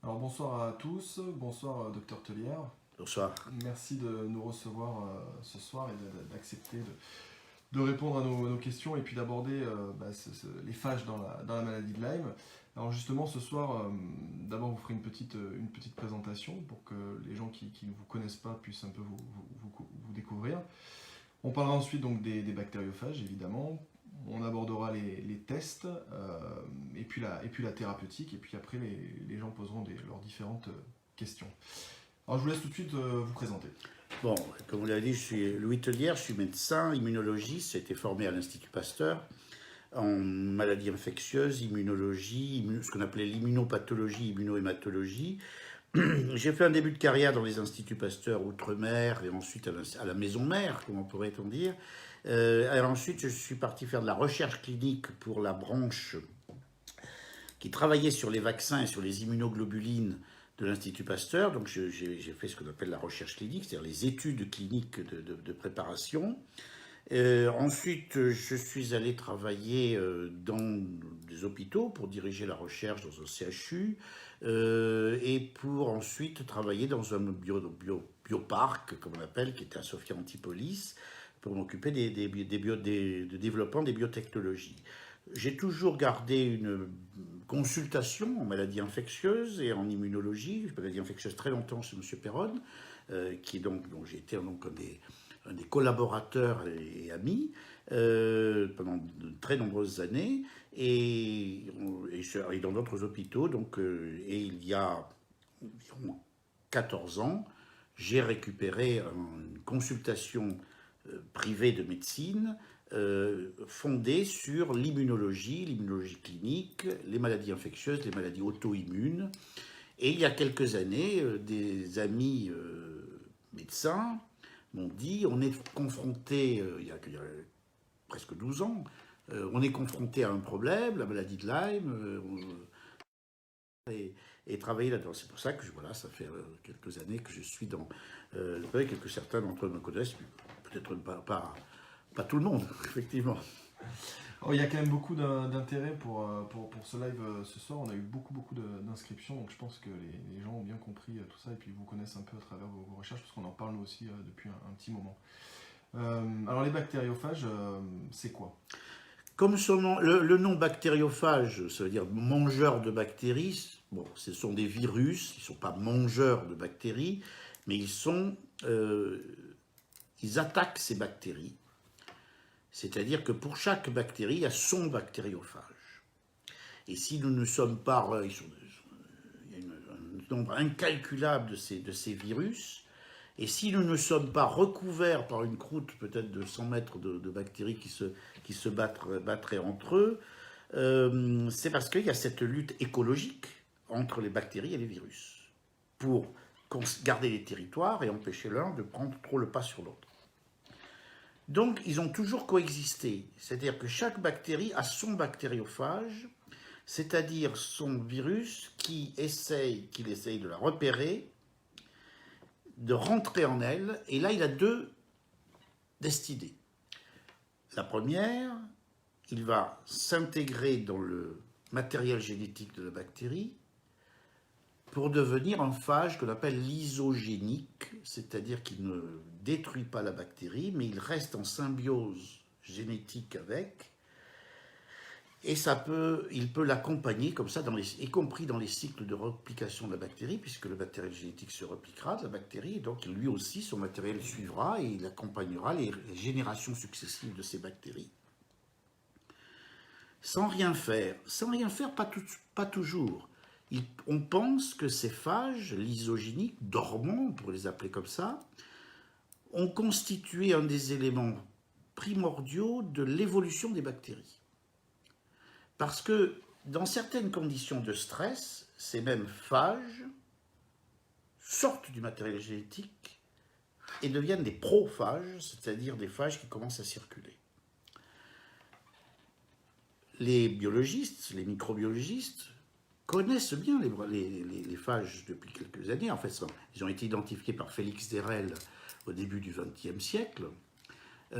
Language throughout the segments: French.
Alors bonsoir à tous, bonsoir Docteur Tellière. Bonsoir. Merci de nous recevoir ce soir et d'accepter de répondre à nos questions et puis d'aborder les phages dans la maladie de Lyme. Alors justement ce soir, d'abord vous ferez une petite présentation pour que les gens qui ne vous connaissent pas puissent un peu vous découvrir. On parlera ensuite donc des bactériophages évidemment. On abordera les tests et puis la thérapeutique et puis après les gens poseront leurs différentes questions. Alors je vous laisse tout de suite vous présenter. Bon, comme vous l'avez dit, je suis Louis Tellière, je suis médecin, immunologiste, j'ai été formé à l'Institut Pasteur en maladies infectieuses, immunologie, ce qu'on appelait l'immunopathologie, immunohématologie. J'ai fait un début de carrière dans les instituts Pasteur Outre-mer et ensuite à la maison mère, comment pourrait-on dire. Et ensuite, je suis parti faire de la recherche clinique pour la branche qui travaillait sur les vaccins et sur les immunoglobulines de l'Institut Pasteur. Donc j'ai fait ce qu'on appelle la recherche clinique, c'est-à-dire les études cliniques de préparation. Ensuite, je suis allé travailler dans des hôpitaux pour diriger la recherche dans un CHU et pour ensuite travailler dans un bioparc, comme on appelle, qui était à Sophia Antipolis, pour m'occuper du développement des biotechnologies. J'ai toujours gardé une consultation en maladies infectieuses et en immunologie, maladies infectieuses très longtemps chez M. Perron, dont j'ai été donc un des collaborateurs et amis pendant de très nombreuses années, et dans d'autres hôpitaux. Donc, et il y a environ 14 ans, j'ai récupéré une consultation privée de médecine fondée sur l'immunologie clinique, les maladies infectieuses, les maladies auto-immunes. Et il y a quelques années, des amis médecins m'ont dit, on est confronté, il y a presque 12 ans, on est confronté à un problème, la maladie de Lyme, et travailler là-dedans. C'est pour ça que voilà, ça fait quelques années que je suis dans le projet, que certains d'entre eux me connaissent, peut-être pas tout le monde, effectivement. Alors, il y a quand même beaucoup d'intérêt pour ce live ce soir. On a eu beaucoup d'inscriptions, donc je pense que les gens ont bien compris tout ça et puis vous connaissent un peu à travers vos recherches parce qu'on en parle nous aussi depuis un petit moment. Alors les bactériophages, c'est quoi? Comme son nom, le nom bactériophage, ça veut dire mangeur de bactéries. Bon, ce sont des virus, ils ne sont pas mangeurs de bactéries, mais ils attaquent ces bactéries. C'est-à-dire que pour chaque bactérie, il y a son bactériophage. Et si nous ne sommes pas... il y a un nombre incalculable de ces virus. Et si nous ne sommes pas recouverts par une croûte peut-être de 100 mètres de bactéries qui se battraient entre eux, c'est parce qu'il y a cette lutte écologique entre les bactéries et les virus pour garder les territoires et empêcher l'un de prendre trop le pas sur l'autre. Donc, ils ont toujours coexisté. C'est-à-dire que chaque bactérie a son bactériophage, c'est-à-dire son virus qu'il essaye de la repérer, de rentrer en elle. Et là, il a deux destinées. La première, il va s'intégrer dans le matériel génétique de la bactérie pour devenir un phage qu'on appelle lysogénique, c'est-à-dire qu'il ne détruit pas la bactérie, mais il reste en symbiose génétique avec, et il peut l'accompagner comme ça, y compris dans les cycles de replication de la bactérie, puisque le matériel génétique se repliquera de la bactérie, et donc lui aussi, son matériel suivra, et il accompagnera les générations successives de ces bactéries. Sans rien faire, pas toujours. On pense que ces phages lysogéniques, dormants, pour les appeler comme ça, ont constitué un des éléments primordiaux de l'évolution des bactéries. Parce que dans certaines conditions de stress, ces mêmes phages sortent du matériel génétique et deviennent des prophages, c'est-à-dire des phages qui commencent à circuler. Les biologistes, les microbiologistes, connaissent bien les phages depuis quelques années. En fait, ils ont été identifiés par Félix Derel au début du XXe siècle. Et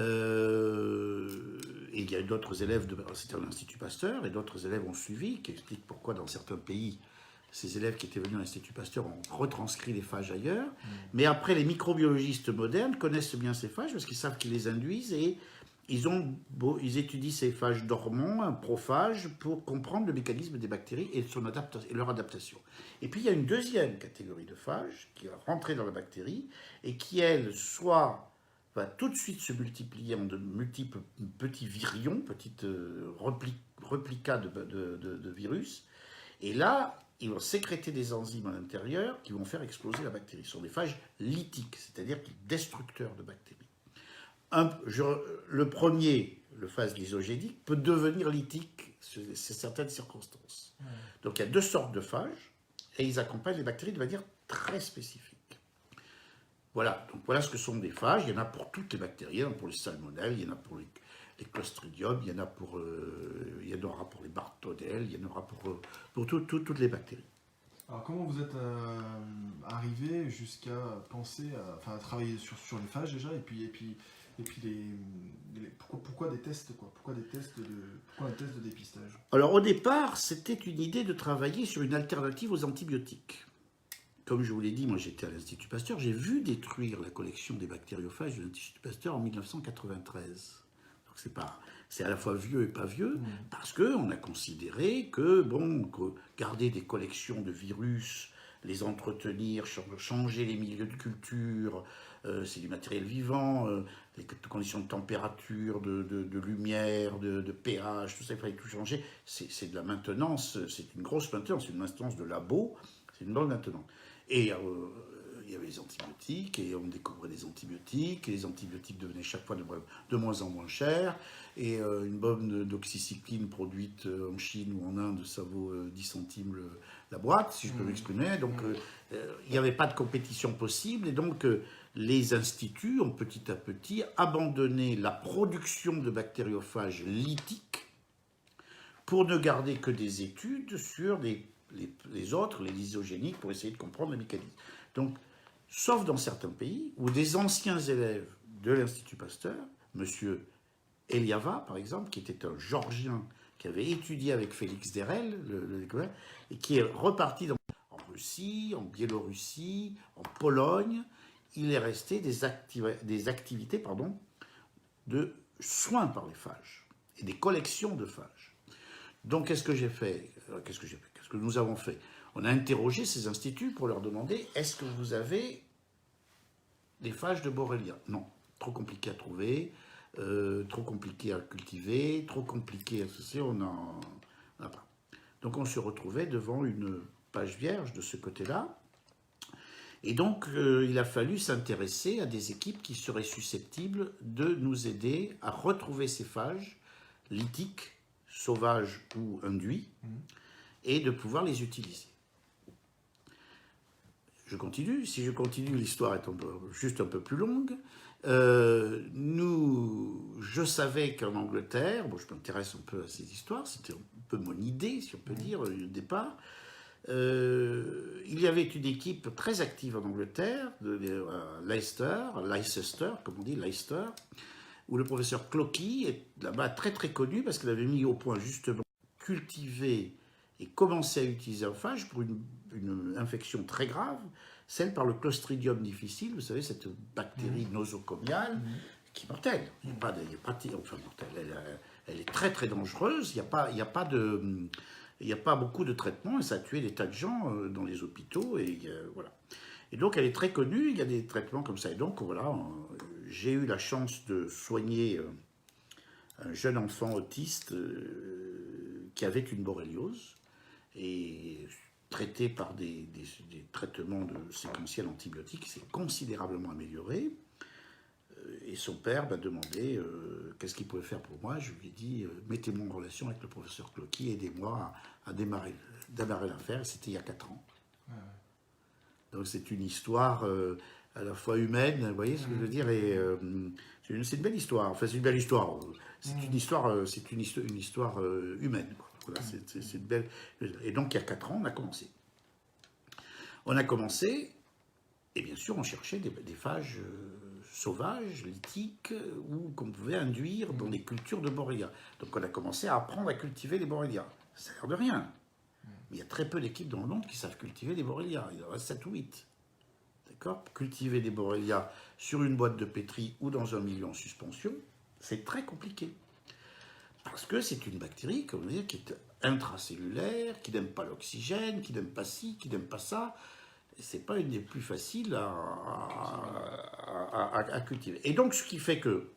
il y a d'autres élèves, c'était à l'Institut Pasteur, et d'autres élèves ont suivi, qui expliquent pourquoi dans certains pays, ces élèves qui étaient venus à l'Institut Pasteur ont retranscrit les phages ailleurs. Mais après, les microbiologistes modernes connaissent bien ces phages parce qu'ils savent qu'ils les induisent et ils étudient ces phages dormants, prophages, pour comprendre le mécanisme des bactéries et leur adaptation. Et puis, il y a une deuxième catégorie de phages qui va rentrer dans la bactérie et qui, elle, soit va tout de suite se multiplier en de multiples petits virions, petites replicas de virus. Et là, ils vont sécréter des enzymes à l'intérieur qui vont faire exploser la bactérie. Ce sont des phages lytiques, c'est-à-dire destructeurs de bactéries. Le premier, le phage lysogénique, peut devenir lytique sur certaines circonstances. Donc il y a deux sortes de phages et ils accompagnent les bactéries de manière très spécifique. Voilà, donc voilà ce que sont des phages. Il y en a pour toutes les bactéries, il y en a pour les salmonelles, il y en a pour les clostridium, il y en aura pour les bartonelles, il y en aura pour toutes les bactéries. Alors comment vous êtes arrivé jusqu'à penser à travailler sur les phages déjà, et puis pourquoi des tests, quoi, pourquoi un test de dépistage? Alors au départ, c'était une idée de travailler sur une alternative aux antibiotiques. Comme je vous l'ai dit, moi j'étais à l'Institut Pasteur, j'ai vu détruire la collection des bactériophages de l'Institut Pasteur en 1993. Donc c'est à la fois vieux et pas vieux, parce qu'on a considéré que garder des collections de virus, les entretenir, changer les milieux de culture, c'est du matériel vivant, les conditions de température, de lumière, de pH, tout ça, il fallait tout changer. C'est de la maintenance, c'est une grosse maintenance, une maintenance de labo, c'est une bonne maintenance. Et il y avait les antibiotiques, et on découvrait des antibiotiques, et les antibiotiques devenaient chaque fois de moins en moins chers, et une bonne doxycycline produite en Chine ou en Inde, ça vaut 10 centimes la boîte, si je peux m'exprimer. Donc il n'y avait pas de compétition possible, et donc les instituts ont petit à petit abandonné la production de bactériophages lytiques pour ne garder que des études sur les autres, les lysogéniques, pour essayer de comprendre le mécanisme. Donc, sauf dans certains pays où des anciens élèves de l'Institut Pasteur, M. Eliava, par exemple, qui était un Géorgien qui avait étudié avec Félix Derel, et qui est reparti en Russie, en Biélorussie, en Pologne. Il est resté des activités de soins par les phages et des collections de phages. Donc, qu'est-ce que j'ai fait? Qu'est-ce que nous avons fait? On a interrogé ces instituts pour leur demander « Est-ce que vous avez des phages de Borrelia ?» Non, trop compliqué à trouver, trop compliqué à cultiver, trop compliqué à associer, on n'en a pas. Donc on se retrouvait devant une page vierge de ce côté-là. Et donc il a fallu s'intéresser à des équipes qui seraient susceptibles de nous aider à retrouver ces phages lytiques, sauvages ou induits, et de pouvoir les utiliser. Je continue. Si je continue, l'histoire est juste un peu plus longue. Je savais qu'en Angleterre, je m'intéresse un peu à ces histoires, c'était un peu mon idée, si on peut dire, au départ. Il y avait une équipe très active en Angleterre, Leicester, comme on dit, Leicester, où le professeur Clockie est là-bas très très connu parce qu'il avait mis au point justement cultiver et commencer à utiliser un phage pour une infection très grave, celle par le Clostridium difficile, vous savez, cette bactérie nosocomiale qui est mortelle. Elle est très très dangereuse, il n'y a pas beaucoup de traitements, et ça a tué des tas de gens dans les hôpitaux, et voilà. Et donc elle est très connue, il y a des traitements comme ça, et donc voilà, j'ai eu la chance de soigner un jeune enfant autiste qui avait une borréliose, et traité par des traitements séquentiels antibiotiques, il s'est considérablement amélioré. Et son père m'a demandé qu'est-ce qu'il pouvait faire pour moi. Je lui ai dit, mettez-moi en relation avec le professeur Clockie, aidez-moi à démarrer l'affaire. C'était il y a 4 ans. Donc c'est une histoire à la fois humaine, vous voyez ce que je veux dire, et c'est une belle histoire. Enfin, c'est une belle histoire. C'est une histoire humaine, quoi. Voilà, c'est une belle... Et donc, il y a 4 ans, on a commencé. Et bien sûr, on cherchait des phages sauvages, lytiques, ou qu'on pouvait induire dans les cultures de Borrelia. Donc, on a commencé à apprendre à cultiver les Borrelia. Ça a l'air de rien. Mais il y a très peu d'équipes dans le monde qui savent cultiver des Borrelia. Il en reste 7 ou 8. D'accord? Cultiver des Borrelia sur une boîte de pétri ou dans un milieu en suspension, c'est très compliqué. Parce que c'est une bactérie, comme on dit, qui est intracellulaire, qui n'aime pas l'oxygène, qui n'aime pas ci, qui n'aime pas ça. C'est pas une des plus faciles à cultiver. Et donc, ce qui fait que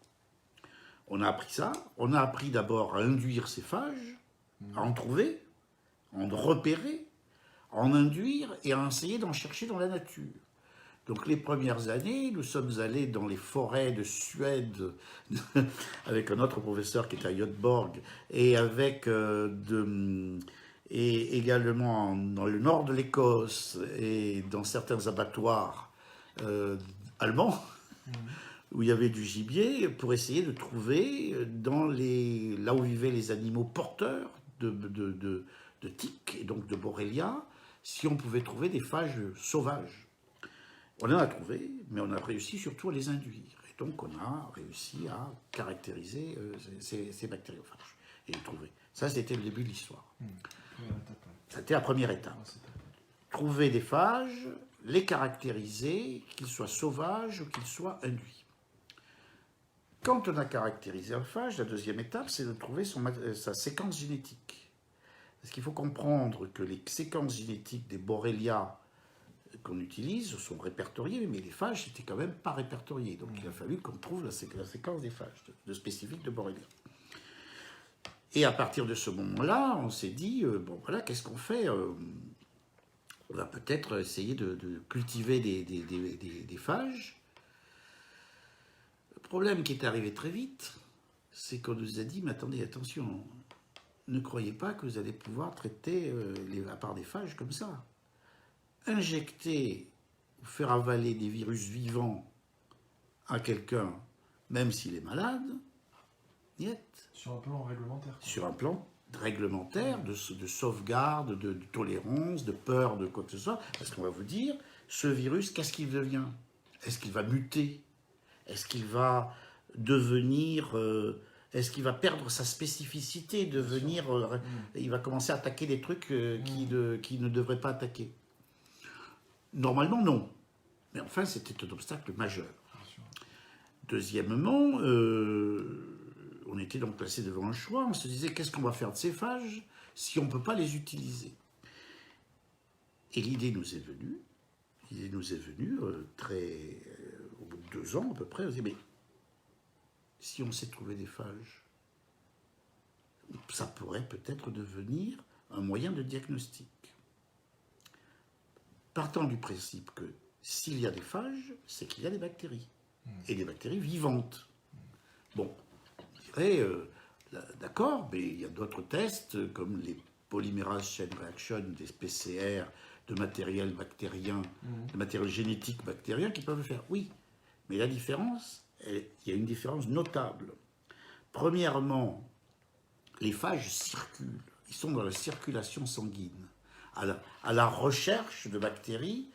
on a appris ça. On a appris d'abord à induire ces phages, à en trouver, à en repérer, à en induire et à essayer d'en chercher dans la nature. Donc les premières années, nous sommes allés dans les forêts de Suède avec un autre professeur qui était à Göteborg et avec et également dans le nord de l'Écosse et dans certains abattoirs allemands où il y avait du gibier pour essayer de trouver là où vivaient les animaux porteurs de tiques et donc de Borrelia, si on pouvait trouver des phages sauvages. On en a trouvé, mais on a réussi surtout à les induire. Et donc, on a réussi à caractériser ces bactériophages et les trouver. Ça, c'était le début de l'histoire. C'était la première étape. Trouver des phages, les caractériser, qu'ils soient sauvages ou qu'ils soient induits. Quand on a caractérisé un phage, la deuxième étape, c'est de trouver sa séquence génétique. Parce qu'il faut comprendre que les séquences génétiques des Borrelia qu'on utilise sont répertoriés, mais les phages n'étaient quand même pas répertoriés. Donc il a fallu qu'on trouve la séquence des phages de spécifiques de Borrelia. Et à partir de ce moment-là, on s'est dit, bon voilà, qu'est-ce qu'on fait? On va peut-être essayer de cultiver des phages. Le problème qui est arrivé très vite, c'est qu'on nous a dit, mais attendez, attention, ne croyez pas que vous allez pouvoir traiter à part des phages comme ça. Injecter ou faire avaler des virus vivants à quelqu'un, même s'il est malade, niet. Sur un plan réglementaire. Sur un plan réglementaire, de sauvegarde, de tolérance, de peur, de quoi que ce soit, parce qu'on va vous dire, ce virus, qu'est-ce qu'il devient? Est-ce qu'il va muter? Est-ce qu'il va devenir... est-ce qu'il va perdre sa spécificité, devenir... il va commencer à attaquer des trucs qui ne devrait pas attaquer? Normalement, non. Mais enfin, c'était un obstacle majeur. Deuxièmement, on était donc placé devant un choix. On se disait, qu'est-ce qu'on va faire de ces phages si on ne peut pas les utiliser? Et l'idée nous est venue. L'idée nous est venue au bout de 2 ans à peu près. On se dit, mais si on sait trouver des phages, ça pourrait peut-être devenir un moyen de diagnostic. Partant du principe que s'il y a des phages, c'est qu'il y a des bactéries. Et des bactéries vivantes. Bon, je dirais, d'accord, mais il y a d'autres tests, comme les polymérases chain reaction, des PCR, de matériel bactérien, de matériel génétique bactérien qui peuvent le faire. Oui, mais la différence, il y a une différence notable. Premièrement, les phages circulent. Ils sont dans la circulation sanguine. À la recherche de bactéries,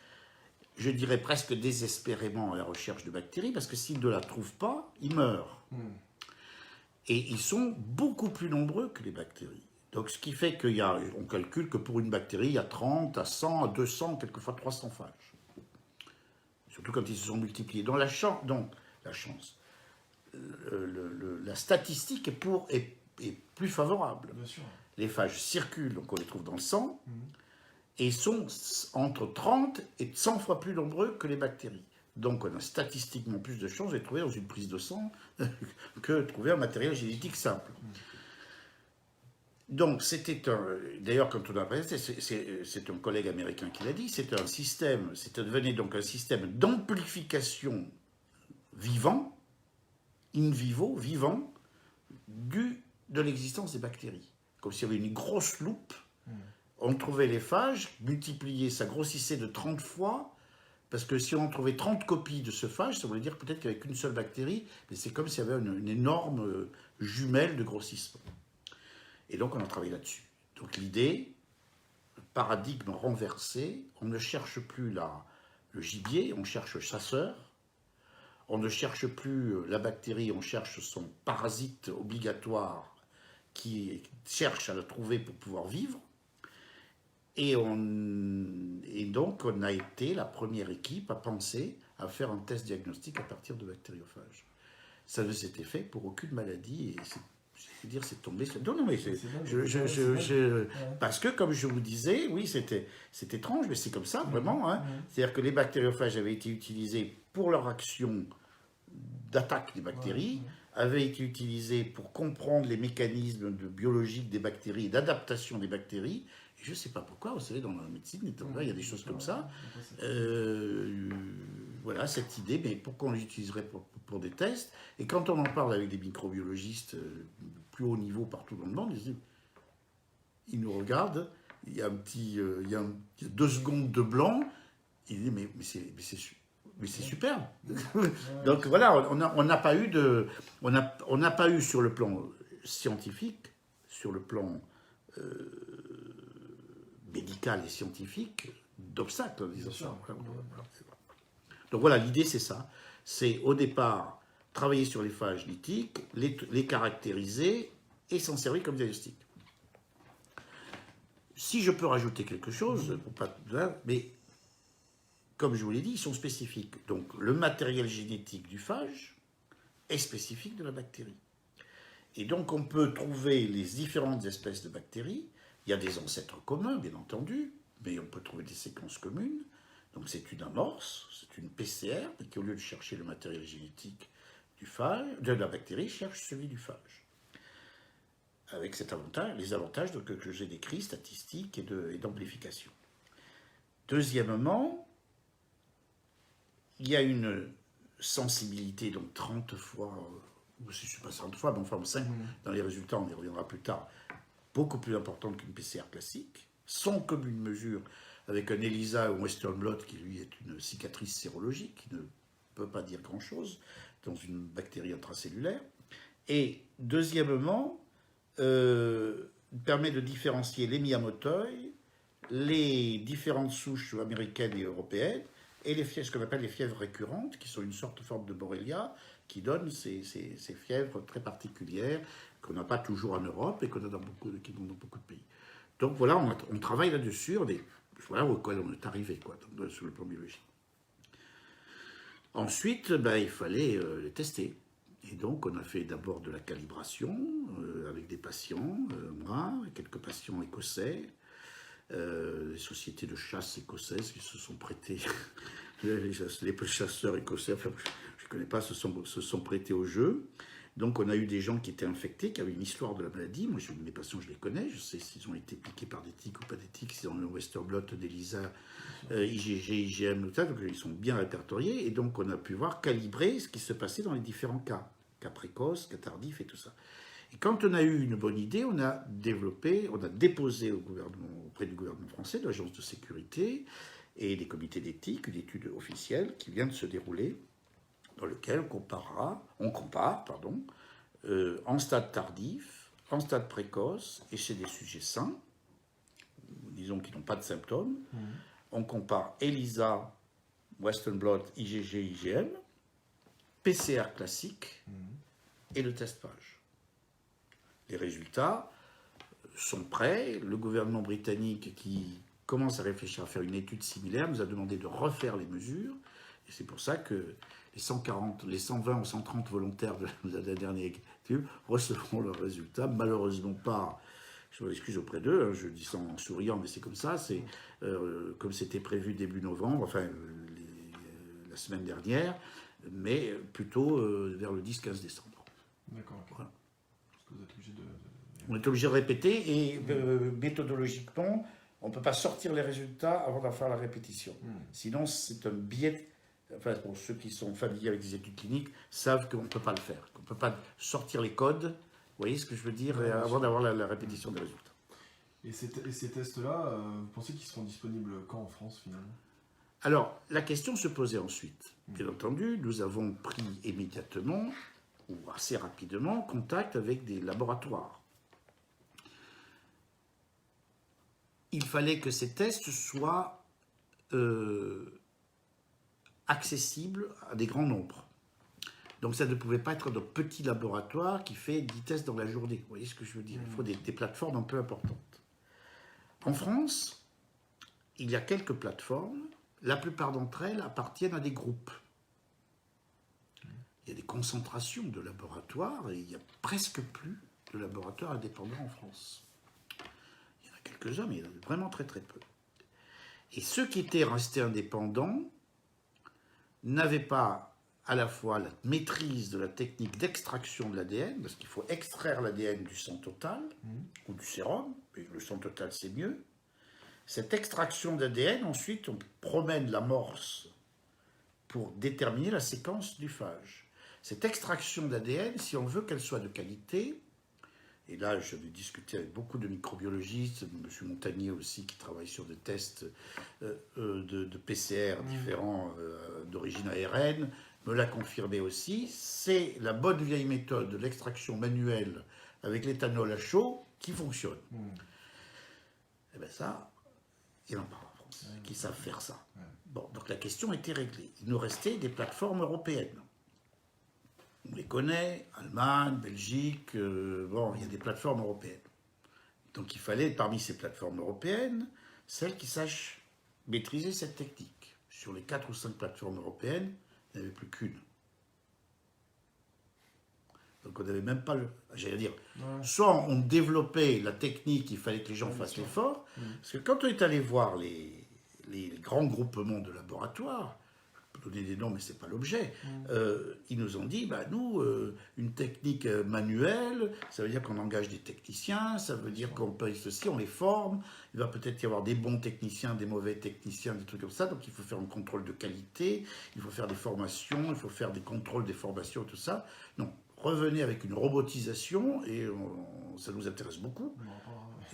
je dirais presque désespérément à la recherche de bactéries, parce que s'ils ne la trouvent pas, ils meurent. Et ils sont beaucoup plus nombreux que les bactéries. Donc ce qui fait qu'on calcule que pour une bactérie, il y a 30 à 100 à 200, quelquefois 300 phages. Surtout quand ils se sont multipliés. Donc la chance, la statistique est plus favorable. Bien sûr. Les phages circulent, donc on les trouve dans le sang, et sont entre 30 et 100 fois plus nombreux que les bactéries. Donc on a statistiquement plus de chances de les trouver dans une prise de sang que de trouver un matériel génétique simple. Donc c'était d'ailleurs quand on a présenté, c'est un collègue américain qui l'a dit, c'était devenait donc un système d'amplification vivant, in vivo, vivant, de l'existence des bactéries. Comme s'il y avait une grosse loupe, on trouvait les phages, multiplié, ça grossissait de 30 fois, parce que si on trouvait 30 copies de ce phage, ça voulait dire peut-être qu'avec une seule bactérie, mais c'est comme s'il y avait une énorme jumelle de grossissement. Et donc on a travaillé là-dessus. Donc l'idée, le paradigme renversé, on ne cherche plus le gibier, on cherche le chasseur, on ne cherche plus la bactérie, on cherche son parasite obligatoire qui cherche à la trouver pour pouvoir vivre. Et donc, on a été la première équipe à penser à faire un test diagnostique à partir de bactériophages. Ça ne s'était fait pour aucune maladie, et c'est tombé sur... Non, mais parce que, comme je vous disais, oui, c'est étrange, mais c'est comme ça, vraiment. Hein. C'est-à-dire que les bactériophages avaient été utilisés pour leur action d'attaque des bactéries, avaient été utilisés pour comprendre les mécanismes biologiques des bactéries et d'adaptation des bactéries. Et je ne sais pas pourquoi, vous savez, dans la médecine, il y a des choses comme ça. Voilà, cette idée, mais pourquoi on l'utiliserait pour des tests? Et quand on en parle avec des microbiologistes plus haut niveau partout dans le monde, ils nous regardent, il y a 2 secondes de blanc, ils disent mais c'est superbe. Donc voilà, on n'a pas eu sur le plan scientifique, sur le plan médical et scientifique, d'obstacles, disons ça. Donc voilà, l'idée c'est ça. C'est au départ travailler sur les phages lithiques, les caractériser et s'en servir comme diagnostic. Si je peux rajouter quelque chose, mais comme je vous l'ai dit, ils sont spécifiques. Donc le matériel génétique du phage est spécifique de la bactérie. Et donc on peut trouver les différentes espèces de bactéries. Il y a des ancêtres communs, bien entendu, mais on peut trouver des séquences communes. Donc c'est une amorce, c'est une PCR, qui au lieu de chercher le matériel génétique du phage, de la bactérie, cherche celui du phage. Avec les avantages que j'ai décrits, statistiques et d'amplification. Deuxièmement, il y a une sensibilité, donc 30 fois, je ne sais pas 30 fois, mais enfin 5, dans les résultats, on y reviendra plus tard, beaucoup plus importante qu'une PCR classique, sans commune mesure avec un ELISA ou un Western blot qui lui est une cicatrice sérologique, qui ne peut pas dire grand-chose dans une bactérie intracellulaire. Et deuxièmement, permet de différencier les Miyamotoi, les différentes souches américaines et européennes, et ce qu'on appelle les fièvres récurrentes, qui sont une forme de Borrelia, qui donnent ces fièvres très particulières qu'on n'a pas toujours en Europe et qu'on a dans beaucoup de pays. Donc voilà, on travaille là-dessus, voilà auquel on est arrivé sur le plan biologique. Ensuite, il fallait les tester. Et donc, on a fait d'abord de la calibration avec des patients, moi, quelques patients écossais, les sociétés de chasse écossaises qui se sont prêtées, les chasseurs écossais, enfin, je ne connais pas, se sont prêtés au jeu. Donc, on a eu des gens qui étaient infectés, qui avaient une histoire de la maladie. Moi, mes patients, je les connais. Je sais s'ils ont été piqués par des tiques ou pas des tiques, s'ils ont le Western blot, d'ELISA, IgG, IgM, tout ça. Donc, ils sont bien répertoriés. Et donc, on a pu calibrer ce qui se passait dans les différents cas. Cas précoces, cas tardifs et tout ça. Et quand on a eu une bonne idée, on a déposé auprès du gouvernement français, de l'agence de sécurité et des comités d'éthique, une étude officielle qui vient de se dérouler, dans lequel on compare, en stade tardif, en stade précoce, et chez des sujets sains, disons qui n'ont pas de symptômes. On compare ELISA, Western blot, IgG, IgM, PCR classique et le test phage. Les résultats sont prêts. Le gouvernement britannique, qui commence à réfléchir à faire une étude similaire, nous a demandé de refaire les mesures. Et c'est pour ça que les 120 ou 130 volontaires de la dernière étude recevront leurs résultats. Malheureusement pas, je m'excuse auprès d'eux, je dis ça en souriant, mais c'est comme ça, c'est comme c'était prévu début novembre, enfin la semaine dernière, mais plutôt vers le 10-15 décembre. D'accord, ok. Voilà. Parce que vous êtes obligé On est obligé de répéter, et méthodologiquement, on ne peut pas sortir les résultats avant d'en faire la répétition. Sinon, c'est un biais. Enfin, pour ceux qui sont familiers avec les études cliniques, savent qu'on ne peut pas le faire, qu'on ne peut pas sortir les codes, vous voyez ce que je veux dire, avant d'avoir la répétition des résultats. Et ces tests-là, vous pensez qu'ils seront disponibles quand en France, finalement? Alors, la question se posait ensuite. Bien entendu, nous avons pris immédiatement, ou assez rapidement, contact avec des laboratoires. Il fallait que ces tests soient accessibles à des grands nombres. Donc ça ne pouvait pas être de petits laboratoires qui fait 10 tests dans la journée. Vous voyez ce que je veux dire? Il faut des plateformes un peu importantes. En France, il y a quelques plateformes, la plupart d'entre elles appartiennent à des groupes. Il y a des concentrations de laboratoires et il n'y a presque plus de laboratoires indépendants en France. Il y en a quelques-uns, mais il y en a vraiment très très peu. Et ceux qui étaient restés indépendants n'avaient pas à la fois la maîtrise de la technique d'extraction de l'ADN, parce qu'il faut extraire l'ADN du sang total, ou du sérum, et le sang total c'est mieux. Cette extraction d'ADN, ensuite, on promène l'amorce pour déterminer la séquence du phage. Cette extraction d'ADN, si on veut qu'elle soit de qualité, et là j'avais discuté avec beaucoup de microbiologistes, M. Montagnier aussi, qui travaille sur des tests de PCR différents d'origine ARN, me l'a confirmé aussi, c'est la bonne vieille méthode de l'extraction manuelle avec l'éthanol à chaud qui fonctionne. Et bien ça, il en parle en France, qui savent faire ça. Bon, donc la question était réglée. Il nous restait des plateformes européennes. On les connaît, Allemagne, Belgique, bon, il y a des plateformes européennes. Donc il fallait, parmi ces plateformes européennes, celles qui sachent maîtriser cette technique. Sur les 4 ou 5 plateformes européennes, il n'y en avait plus qu'une. Donc on n'avait même pas le... J'allais dire, soit on développait la technique, il fallait que les gens fassent l'effort, parce que quand on est allé voir les grands groupements de laboratoires, je peux donner des noms, mais ce n'est pas l'objet, ils nous ont dit, bah, nous, une technique manuelle, ça veut dire qu'on engage des techniciens, ça veut dire qu'on paye ceci, on les forme, il va peut-être y avoir des bons techniciens, des mauvais techniciens, des trucs comme ça, donc il faut faire un contrôle de qualité, il faut faire des formations, il faut faire des contrôles des formations, tout ça. Non, revenez avec une robotisation, et ça nous intéresse beaucoup,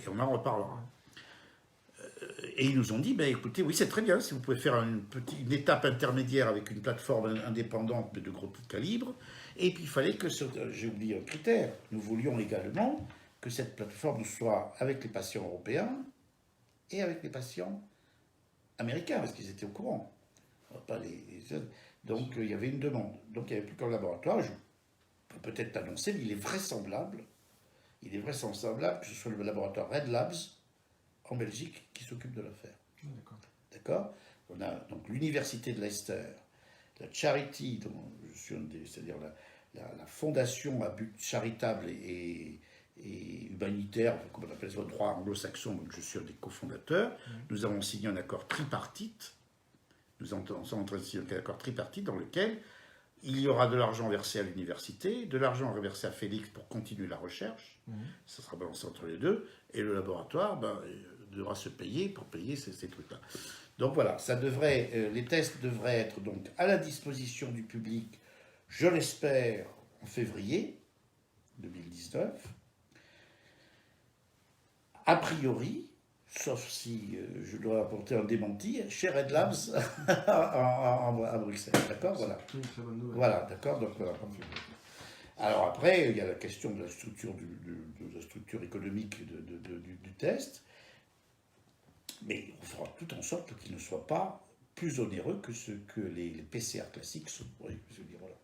et on en reparlera. Et ils nous ont dit, ben, écoutez, oui, c'est très bien, si vous pouvez faire une étape intermédiaire avec une plateforme indépendante mais de gros calibre. Et puis il fallait que, j'ai oublié un critère, nous voulions également que cette plateforme soit avec les patients européens et avec les patients américains, parce qu'ils étaient au courant. Pas donc il y avait une demande. Donc il n'y avait plus qu'un laboratoire. Je peux peut-être l'annoncer, mais il est vraisemblable que ce soit le laboratoire Red Labs en Belgique qui s'occupe de l'affaire. D'accord. On a donc l'université de Leicester, la Charity, dont je suis c'est-à-dire la fondation à but charitable et humanitaire, comme on appelle ça, le droit anglo-saxon, donc je suis un des cofondateurs. Nous avons signé un accord tripartite. Nous sommes en train de signer un accord tripartite dans lequel il y aura de l'argent versé à l'université, de l'argent reversé à Félix pour continuer la recherche, ça sera balancé entre les deux, et le laboratoire devra se payer pour payer ces trucs-là. Donc voilà, les tests devraient être donc à la disposition du public, je l'espère, en février 2019. A priori, sauf si je dois apporter un démenti, chez Red Labs à Bruxelles. D'accord, voilà. C'est une très bonne nouvelle. Voilà, d'accord. Donc voilà. Alors après, il y a la question de la structure, de la structure économique du test, mais on fera tout en sorte qu'il ne soit pas plus onéreux que ce que les PCR classiques sont. Oui, je veux dire, voilà.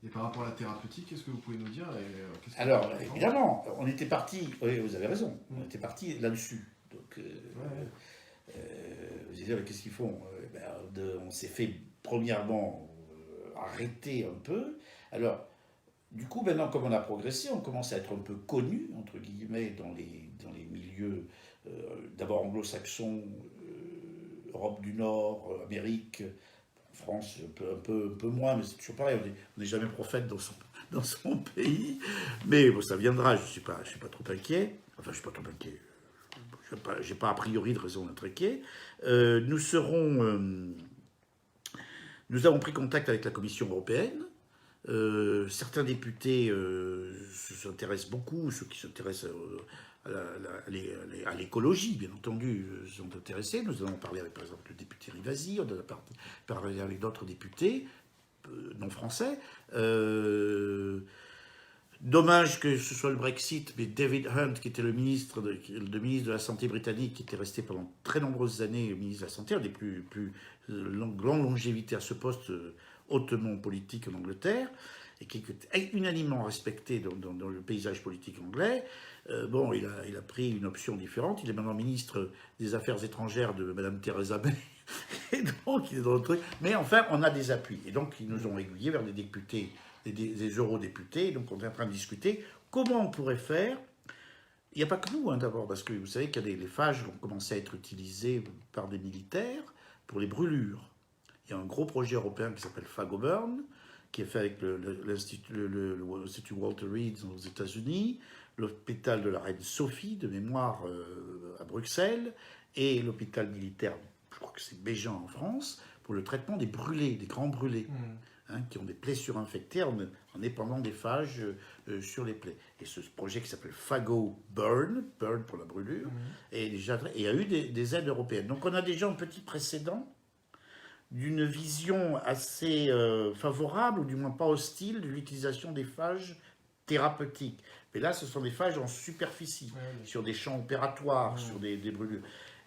Et par rapport à la thérapeutique, qu'est-ce que vous pouvez nous dire Alors, évidemment, on était parti, oui, vous avez raison, on était parti là-dessus. Donc, vous disiez, qu'est-ce qu'ils font? On s'est fait, premièrement, arrêter un peu. Alors, du coup, maintenant, comme on a progressé, on commence à être un peu connu, entre guillemets, dans les milieux, d'abord anglo-saxons, Europe du Nord, Amérique, France, un peu moins, mais c'est toujours pareil, on n'est jamais prophète dans son pays. Mais bon, ça viendra, je suis pas trop inquiet. Enfin, je ne suis pas trop inquiet. Je n'ai pas a priori de raison d'être inquiet. Nous avons pris contact avec la Commission européenne. Certains députés s'intéressent beaucoup, ceux qui s'intéressent à l'écologie, bien entendu, sont intéressés. Nous avons parlé avec, par exemple, le député Rivasi, on a parlé avec d'autres députés non français. Dommage que ce soit le Brexit, mais David Hunt, qui était le ministre de la Santé britannique, qui était resté pendant très nombreuses années ministre de la Santé, un des plus longue longévité à ce poste hautement politique en Angleterre. et qui est unanimement respecté dans le paysage politique anglais. Bon, il a pris une option différente. Il est maintenant ministre des Affaires étrangères de Mme Theresa May. Et donc, il est dans le truc. Mais enfin, on a des appuis. Et donc, ils nous ont aiguillés vers des députés, des eurodéputés. Et donc, on est en train de discuter comment on pourrait faire. Il n'y a pas que nous, hein, d'abord, parce que vous savez que les phages ont commencé à être utilisés par des militaires pour les brûlures. Il y a un gros projet européen qui s'appelle Phagoburn, qui est fait avec l'Institut Walter Reed aux États-Unis, l'hôpital de la Reine Sophie, de mémoire, à Bruxelles, et l'hôpital militaire, je crois que c'est Bégin en France, pour le traitement des brûlés, des grands brûlés, qui ont des plaies infectées en épandant des phages sur les plaies. Et ce projet qui s'appelle Phagoburn, burn pour la brûlure, et il y a eu des aides européennes. Donc on a déjà un petit précédent d'une vision assez favorable, ou du moins pas hostile, de l'utilisation des phages thérapeutiques. Mais là, ce sont des phages en superficie, sur des champs opératoires, sur des brûlures.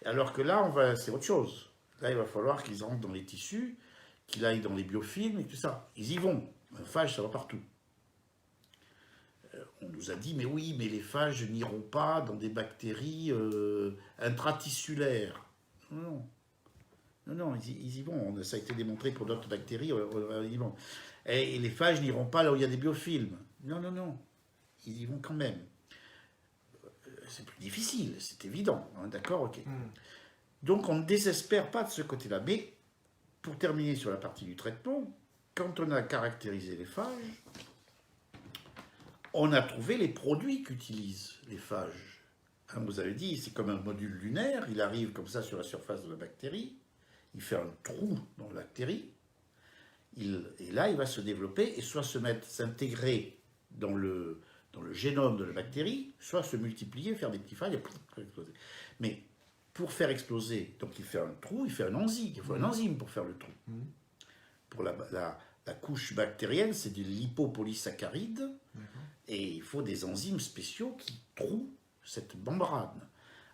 Alors que là, c'est autre chose. Là, il va falloir qu'ils rentrent dans les tissus, qu'ils aillent dans les biofilms et tout ça. Ils y vont. Un phage, ça va partout. On nous a dit, mais oui, mais les phages n'iront pas dans des bactéries intratissulaires. Non. Non, ils y vont. Ça a été démontré pour d'autres bactéries. Ils y vont. Et les phages n'iront pas là où il y a des biofilms. Non. Ils y vont quand même. C'est plus difficile, c'est évident. Hein, d'accord, ok. Donc on ne désespère pas de ce côté-là. Mais pour terminer sur la partie du traitement, quand on a caractérisé les phages, on a trouvé les produits qu'utilisent les phages. Hein, vous avez dit, c'est comme un module lunaire. Il arrive comme ça sur la surface de la bactérie. Il fait un trou dans la bactérie, et là, il va se développer et soit s'intégrer dans le génome de la bactérie, soit se multiplier, faire des petits phages, et exploser. Mais pour faire exploser, donc il fait un trou, il fait un enzyme. Il faut un enzyme pour faire le trou. Pour la couche bactérienne, c'est des lipopolysaccharides, et il faut des enzymes spéciaux qui trouent cette membrane.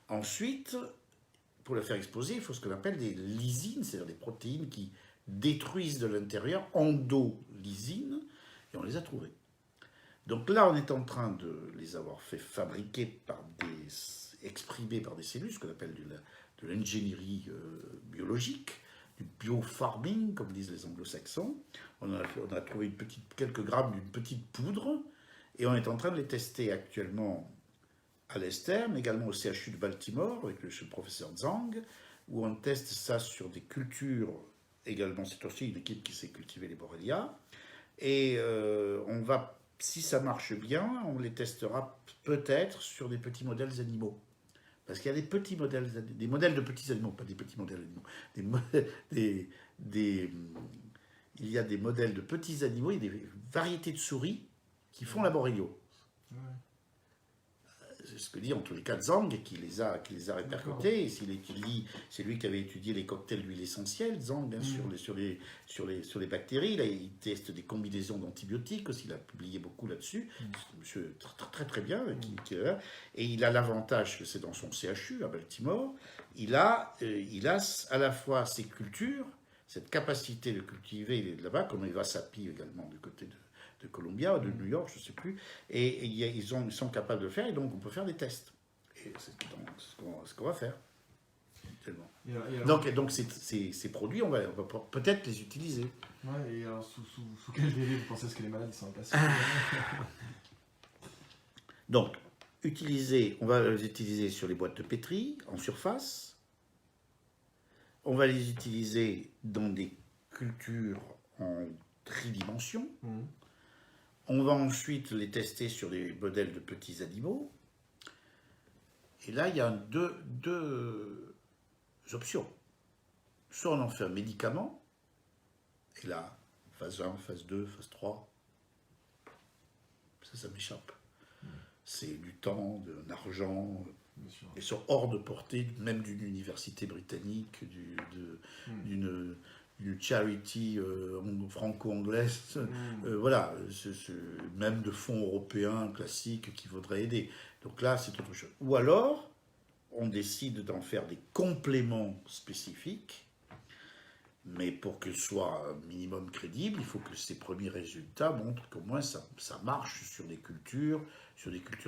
Ensuite, pour la faire exploser, il faut ce qu'on appelle des lysines, c'est-à-dire des protéines qui détruisent de l'intérieur, endolysines, et on les a trouvées. Donc là, on est en train de les avoir fait fabriquer exprimés par des cellules, ce qu'on appelle de l'ingénierie biologique, du biofarming, comme disent les anglo-saxons. On a trouvé quelques grammes d'une petite poudre, et on est en train de les tester actuellement à l'ESTER, mais également au CHU de Baltimore, avec le professeur Zhang, où on teste ça sur des cultures, également, c'est aussi une équipe qui sait cultiver les Borrelia, et on va, si ça marche bien, on les testera peut-être sur des petits modèles animaux. Parce qu'il y a des petits modèles, des modèles de petits animaux, pas des petits modèles animaux, il y a des modèles de petits animaux, il y a des variétés de souris qui font la Borrelio. C'est ce que dit en tous les cas Zhang, qui les a répercutés. Et c'est lui qui avait étudié les cocktails d'huile essentielle, Zhang, hein, sur les bactéries. Là, il teste des combinaisons d'antibiotiques aussi, il a publié beaucoup là-dessus. C'est un monsieur très très bien. Et il a l'avantage que c'est dans son CHU à Baltimore. Il a à la fois ces cultures, cette capacité de cultiver là-bas, comme Eva Sapi également du côté de Columbia, de New York, je ne sais plus, et ils sont capables de le faire, et donc on peut faire des tests. Et c'est ce qu'on va faire. Donc ces produits, on va peut-être les utiliser. Ouais, et alors sous quel délai vous pensez que les malades sont passés? Donc, on va les utiliser sur les boîtes de pétri, en surface. On va les utiliser dans des cultures en tridimension. On va ensuite les tester sur des modèles de petits animaux. Et là, il y a deux options. Soit on en fait un médicament, et là, phase 1, phase 2, phase 3, ça m'échappe. C'est du temps, de l'argent, et sont hors de portée, même d'une université britannique, d'une charity franco-anglaise, voilà, même de fonds européens classiques qui voudraient aider. Donc là, c'est autre chose. Ou alors, on décide d'en faire des compléments spécifiques, Mais pour qu'elle soit un minimum crédible, il faut que ces premiers résultats montrent qu'au moins ça marche sur des cultures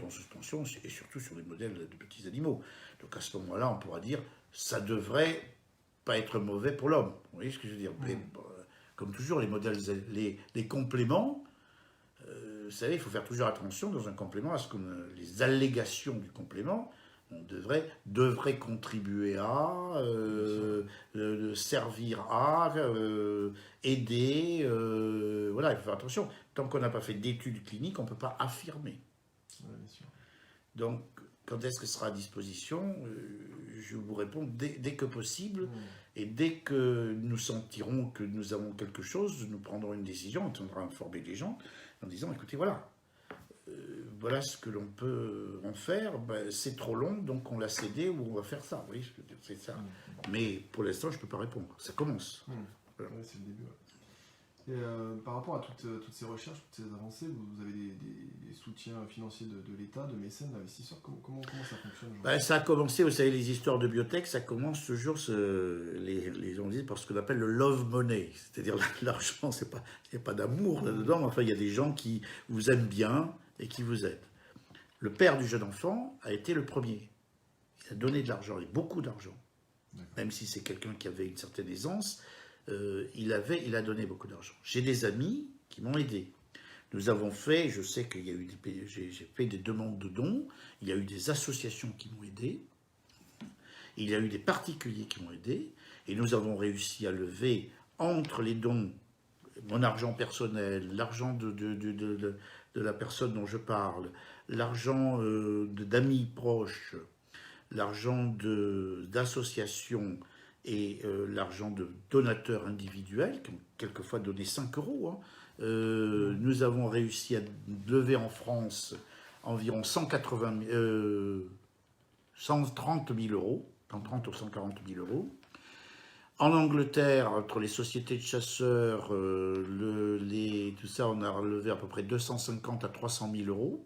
en suspension et surtout sur des modèles de petits animaux. Donc à ce moment-là, on pourra dire ça devrait pas être mauvais pour l'homme. Vous voyez ce que je veux dire? Mais, comme toujours, les modèles, les compléments, vous savez, il faut faire toujours attention dans un complément à ce que les allégations du complément devrait contribuer à, servir à, aider. Voilà, il faut faire attention. Tant qu'on n'a pas fait d'études cliniques, on ne peut pas affirmer. Ouais, bien sûr. Donc, quand est-ce que ce sera à disposition? Je vous réponds dès que possible. Et dès que nous sentirons que nous avons quelque chose, nous prendrons une décision, on tendra à informer les gens en disant, écoutez, voilà ce que l'on peut en faire, c'est trop long, donc on l'a cédé ou on va faire ça. Oui, c'est ça. Mais pour l'instant, je ne peux pas répondre. Ça commence. Voilà. Ouais, c'est le début. Ouais. Et par rapport à toutes ces recherches, toutes ces avancées, vous avez des soutiens financiers de l'État, de mécènes, d'investisseurs. Comment ça fonctionne ça a commencé, vous savez, les histoires de biotech, ça commence toujours, les gens disent, par ce qu'on appelle le love money. C'est-à-dire l'argent, il n'y a pas d'amour là-dedans, mais enfin, il y a des gens qui vous aiment bien et qui vous aident. Le père du jeune enfant a été le premier. Il a donné de l'argent, et beaucoup d'argent. Même si c'est quelqu'un qui avait une certaine aisance, il a donné beaucoup d'argent. J'ai des amis qui m'ont aidé. Nous avons fait, je sais qu'il y a eu j'ai fait des demandes de dons, il y a eu des associations qui m'ont aidé, il y a eu des particuliers qui m'ont aidé, et nous avons réussi à lever entre les dons, mon argent personnel, l'argent de la personne dont je parle, l'argent d'amis proches, l'argent d'associations et l'argent de donateurs individuels, qui ont quelquefois donné 5 euros. Nous avons réussi à lever en France environ 130 000 euros, 130 ou 140 000 euros. En Angleterre, entre les sociétés de chasseurs, tout ça, on a relevé à peu près 250 à 300 000 euros.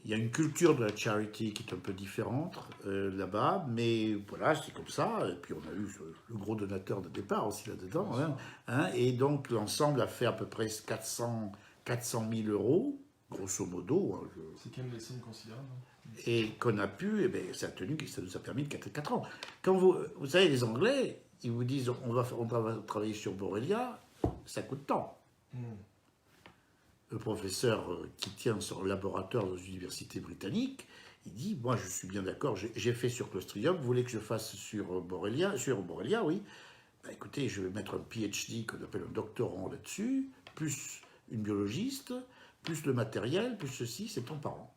Il y a une culture de la charity qui est un peu différente là-bas, mais voilà, c'est comme ça. Et puis on a eu le gros donateur de départ aussi là-dedans. Et donc l'ensemble a fait à peu près 400 000 euros, grosso modo. C'est quand même des sommes considérables. Et qu'on a pu, ça nous a permis de 4 ans. Quand vous savez, les Anglais, ils vous disent on va travailler sur Borrelia, ça coûte tant. Le professeur qui tient son laboratoire dans une université britannique, il dit, moi je suis bien d'accord, j'ai fait sur Clostridium, vous voulez que je fasse sur Borrelia, oui. Écoutez, je vais mettre un PhD qu'on appelle un doctorant là-dessus, plus une biologiste, plus le matériel, plus ceci, c'est tant par an.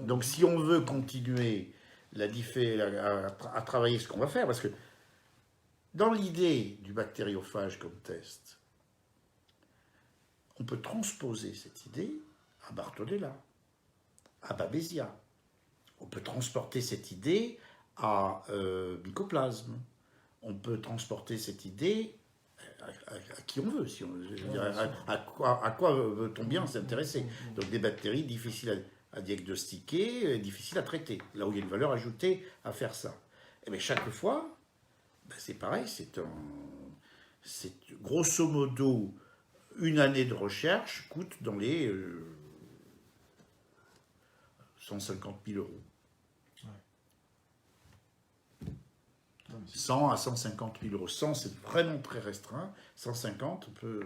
Donc si on veut continuer à travailler ce qu'on va faire, parce que dans l'idée du bactériophage comme test, on peut transposer cette idée à Bartonella, à Babesia. On peut transporter cette idée à Mycoplasme. On peut transporter cette idée à qui on veut. À quoi veut-on bien s'intéresser? Donc des bactéries difficiles à diagnostiquer, difficiles à traiter. Là où il y a une valeur ajoutée à faire ça. Et bien chaque fois, c'est pareil, c'est grosso modo... Une année de recherche coûte dans les 150 000 euros. Ouais. 100 à 150 000 euros. 100, c'est vraiment très restreint. 150, on peut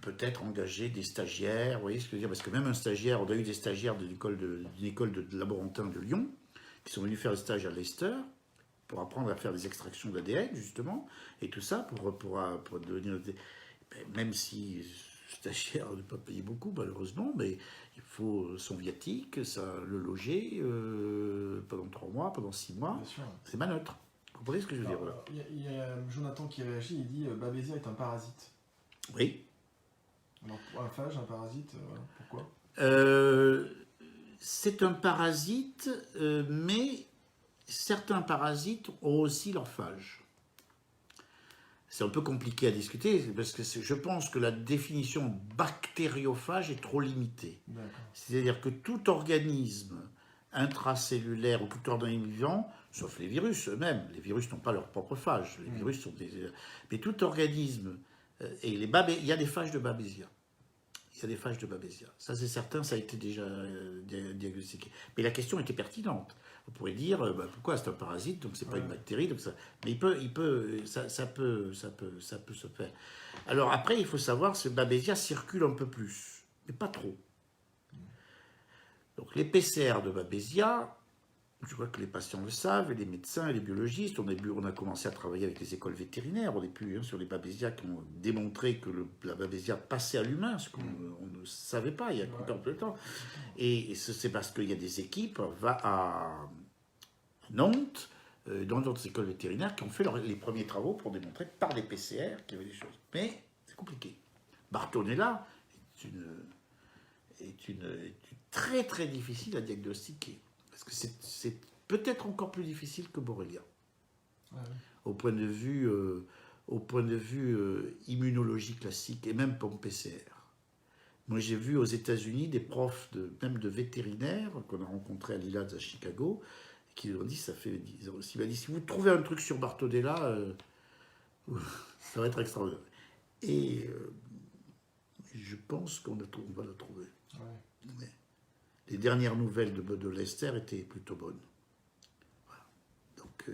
peut-être engager des stagiaires. Vous voyez ce que je veux dire? Parce que même un stagiaire, on a eu des stagiaires d'une école de laborantin de Lyon qui sont venus faire le stage à Leicester pour apprendre à faire des extractions d'ADN, justement, et tout ça pour devenir... Même si le stagiaire ne peut pas payer beaucoup, malheureusement, mais il faut son viatique, le loger pendant 3 mois, pendant 6 mois. C'est ma neutre. Vous comprenez ce que je veux dire? Il y a Jonathan qui réagit, il dit Babesia est un parasite. Oui. Alors, un phage, un parasite, pourquoi? C'est un parasite, mais certains parasites ont aussi leur phage. C'est un peu compliqué à discuter, parce que je pense que la définition bactériophage est trop limitée. C'est-à-dire que tout organisme intracellulaire ou tout organisme vivant, sauf les virus eux-mêmes. Les virus n'ont pas leur propre phage. Les virus sont des... Mais tout organisme, et il y a des phages de Babesia. Il y a des phages de Babesia. Ça, c'est certain, ça a été déjà diagnostiqué. Mais la question était pertinente. On pourrait dire, pourquoi c'est un parasite, donc c'est pas une bactérie, donc ça... Mais ça peut se faire. Alors après, il faut savoir que Babesia circule un peu plus, mais pas trop. Donc les PCR de Babesia, je crois que les patients le savent, et les médecins et les biologistes, on a commencé à travailler avec les écoles vétérinaires au début sur les Babesia qui ont démontré que la Babesia passait à l'humain, ce qu'on ne savait pas il y a encore peu de temps. Et c'est parce qu'il y a des équipes à Nantes, dans d'autres écoles vétérinaires, qui ont fait les premiers travaux pour démontrer par des PCR qu'il y avait des choses. Mais c'est compliqué. Bartonella est très très difficile à diagnostiquer. Parce que c'est peut-être encore plus difficile que Borrelia. Au point de vue, immunologie classique, et même pour PCR. Moi, j'ai vu aux États-Unis des profs, même de vétérinaires, qu'on a rencontrés à l'ILADS à Chicago, qui ont dit, il m'a dit, si vous trouvez un truc sur Bartonella, ça va être extraordinaire. Et je pense qu'on va la trouver. Mais les dernières nouvelles de Lester étaient plutôt bonnes. Voilà. Donc,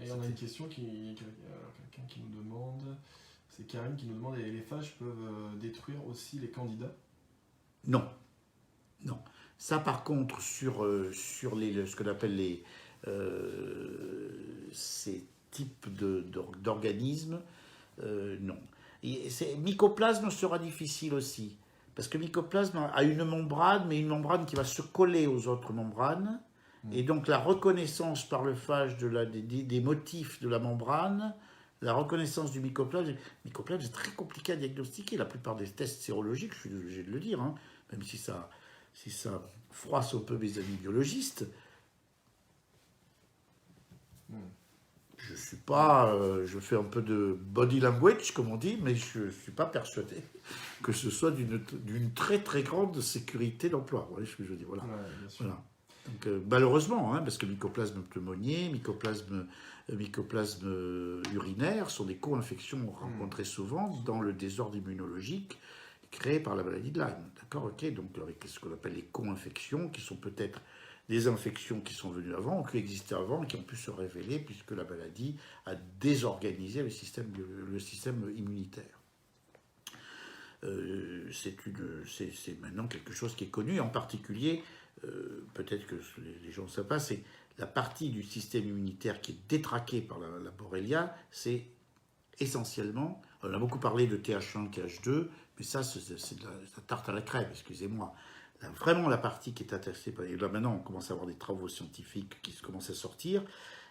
et on a une question, quelqu'un qui nous demande, c'est Karim qui nous demande, les phages peuvent détruire aussi les candidats? Non. Non. Ça, par contre, sur ce qu'on appelle ces types d'organismes, non. Mycoplasme sera difficile aussi. Parce que mycoplasme a une membrane, mais une membrane qui va se coller aux autres membranes. Et donc la reconnaissance par le phage des motifs de la membrane, la reconnaissance du mycoplasme c'est très compliqué à diagnostiquer. La plupart des tests sérologiques, je suis obligé de le dire, hein, même si ça froisse un peu mes amis biologistes, je suis pas, je fais un peu de body language, comme on dit, mais je ne suis pas persuadé que ce soit d'une très très grande sécurité d'emploi. Vous voyez ce que je veux dire? Voilà. Voilà. Donc, malheureusement, hein, parce que mycoplasme pneumoniae, mycoplasme urinaire sont des co-infections rencontrées souvent dans le désordre immunologique créé par la maladie de Lyme. D'accord, ok. Donc avec ce qu'on appelle les co-infections, qui sont peut-être des infections qui sont venues avant, ou qui existaient avant, et qui ont pu se révéler puisque la maladie a désorganisé le système immunitaire. C'est maintenant quelque chose qui est connu, et en particulier, peut-être que les gens ne savent pas, c'est la partie du système immunitaire qui est détraquée par la Borrelia, c'est essentiellement, on a beaucoup parlé de TH1, TH2, mais ça, c'est de la tarte à la crème, excusez-moi. Là, vraiment, la partie qui est intéressée par... Et là, maintenant, on commence à avoir des travaux scientifiques qui commencent à sortir.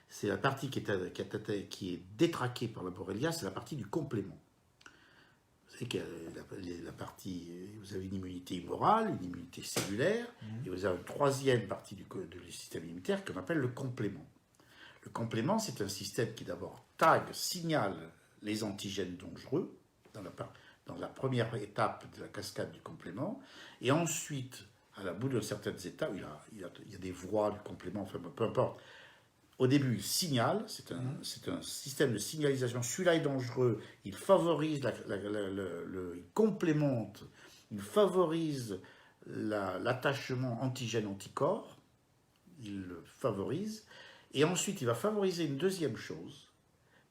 C'est la partie qui est détraquée par la Borrelia, c'est la partie du complément. Vous savez que la partie... Vous avez une immunité immorale, une immunité cellulaire, et vous avez une troisième partie du système immunitaire qu'on appelle le complément. Le complément, c'est un système qui d'abord signale les antigènes dangereux dans la première étape de la cascade du complément, et ensuite, à la bout de certaines étapes, il y a des voies du complément, enfin peu importe. Au début, il signale, c'est un système de signalisation, celui-là est dangereux, il favorise, il complémente, il favorise l'attachement antigène-anticorps, il le favorise, et ensuite il va favoriser une deuxième chose,